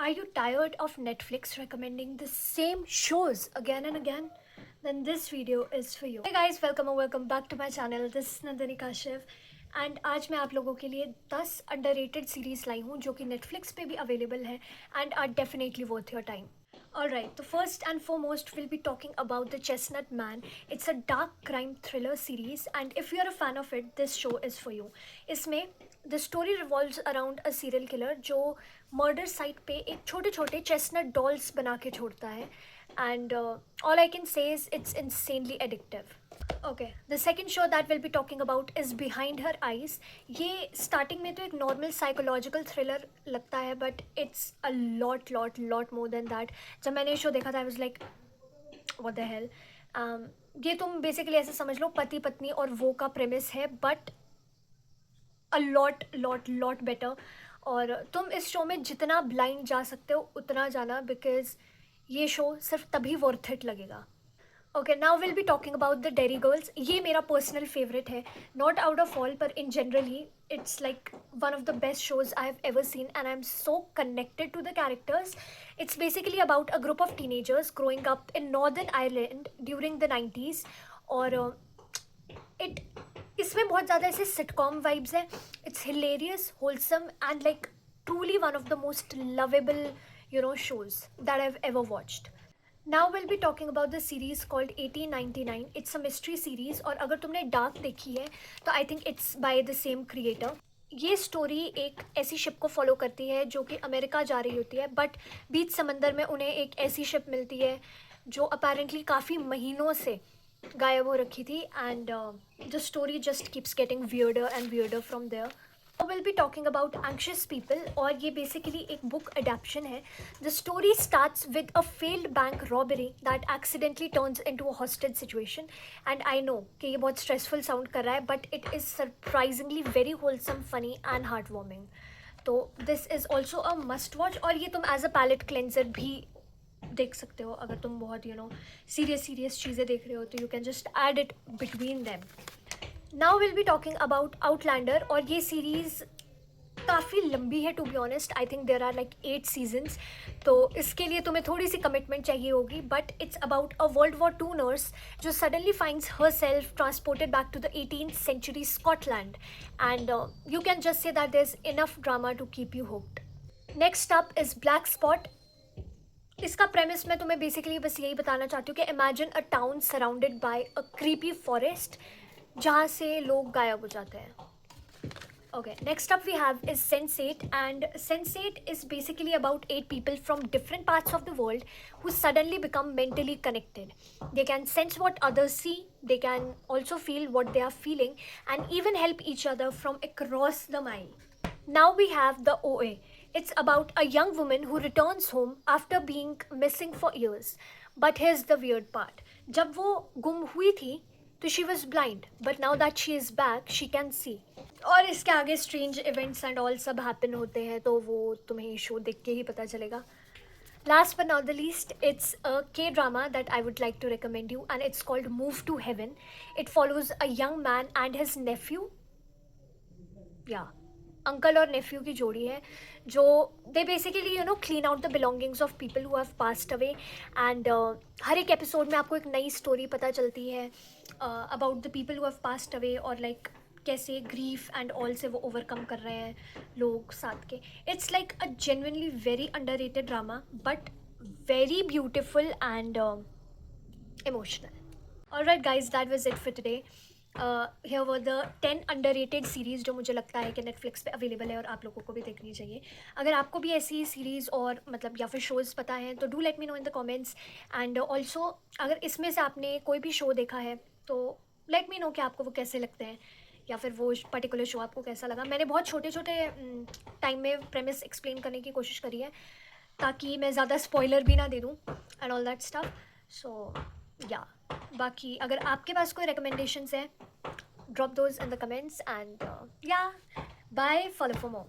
Are you tired of Netflix recommending the same shows again and again? Then this video is for you. Hey guys, welcome or welcome back to my channel. This is Nandini Kashyap and आज मैं आप लोगों के लिए 10 underrated series लाई हूँ जो कि Netflix पे भी अवेलेबल है and are definitely worth your time. Alright, the first and foremost we'll be talking about The Chestnut Man. It's a dark crime thriller series and if you're a fan of it, this show is for you. इसमें the story revolves around a serial killer जो murder site पे एक छोटे छोटे chestnut dolls बना के छोड़ता है and all I can say is it's insanely addictive. Okay the second show that will be talking about is behind her eyes. ये स्टार्टिंग में तो एक नॉर्मल साइकोलॉजिकल थ्रिलर लगता है but it's a lot lot lot more than that. जब मैंने ये show देखा था I was like what the hell. ये तुम बेसिकली ऐसे समझ लो पति पत्नी और वो का प्रेमिस है but a lot lot lot better. और तुम इस शो में जितना ब्लाइंड जा सकते हो उतना जाना बिकॉज ये शो सिर्फ तभी वर्थ इट लगेगा. Okay now will be talking about the Derry Girls. ये मेरा पर्सनल फेवरेट है, नॉट आउट ऑफ ऑल पर इन जनरल ही it's like one of the best shows I have ever seen and I am so connected to the characters. It's basically about a group of teenagers growing up in Northern Ireland during the 90s. और इसमें बहुत ज़्यादा ऐसे sitcom vibes है. It's hilarious, wholesome and like truly one of the most lovable shows that I've ever watched. Now we'll be talking about the series called 1899. It's a mystery series और अगर तुमने dark देखी है तो I think it's by the same creator. ये story एक ऐसी ship को फॉलो करती है जो कि अमेरिका जा रही होती है बट बीच समंदर में उन्हें एक ऐसी शिप मिलती है जो अपेरेंटली काफ़ी महीनों से गायब हो रखी थी and the story just keeps getting weirder and weirder from there. We'll be talking about Anxious People और ये basically एक book adaptation है. The story starts with a failed bank robbery that accidentally turns into a hostage situation and I know कि ये बहुत stressful sound कर रहा है but it is surprisingly very wholesome, funny and heartwarming. तो this is also a must watch और ये तुम as a palate cleanser भी देख सकते हो अगर तुम बहुत serious चीज़ें देख रहे हो तो you can just add it between them. Now will be talking about Outlander और ये सीरीज़ काफ़ी लंबी है to be honest. I think there are like 8 seasons तो इसके लिए तुम्हें थोड़ी सी कमिटमेंट चाहिए होगी but it's about a world war 2 nurse जो suddenly finds herself transported back to the 18th century Scotland and you can just say that there is enough drama to keep you hooked. Next up is black spot. इसका premise मैं तुम्हें basically बस यही बताना चाहती हूँ कि imagine a town surrounded by a creepy forest जहाँ से लोग गायब हो जाते हैं. Okay, next up we have is Sense8 and Sense8 is basically about 8 people from different parts of the world who suddenly become mentally connected. They can sense what others see, they can also feel what they are feeling and even help each other from across the mile. Now we have the OA. It's about a young woman who returns home after being missing for years. But here's the weird part. जब वो गुम हुई थी तो she was blind but now that she is back she can see. और इसके आगे strange events and all सब हैपन होते हैं तो वो तुम्हें शो देख के ही पता चलेगा. Last but not the least it's a K drama that I would like to recommend you and it's called Move to Heaven. It follows a young man and his nephew. या uncle और nephew की जोड़ी है जो they basically clean out the belongings of people who have passed away and हर एक episode में आपको एक नई स्टोरी पता चलती है about the people who have passed away और लाइक कैसे ग्रीफ एंड ऑल से वो ओवरकम कर रहे हैं लोग साथ के. It's like a genuinely very underrated drama but very beautiful and emotional. Alright guys, that was it for today. Here were the 10 underrated series जो मुझे लगता है कि नेटफ्लिक्स पे अवेलेबल है और आप लोगों को भी देखनी चाहिए. अगर आपको भी ऐसी सीरीज़ और मतलब या फिर शोज़ पता है तो do let me know in the comments and also अगर इसमें से आपने कोई भी शो देखा है तो लेट मी नो कि आपको वो कैसे लगते हैं या फिर वो पर्टिकुलर शो आपको कैसा लगा. मैंने बहुत छोटे छोटे टाइम में प्रेमिस एक्सप्लेन करने की कोशिश करी है ताकि मैं ज़्यादा स्पॉइलर भी ना दे दूँ एंड ऑल दैट स्टफ. सो या बाकी अगर आपके पास कोई रिकमेंडेशंस है drop those in the comments and या बाय, फॉलो फॉर मोर.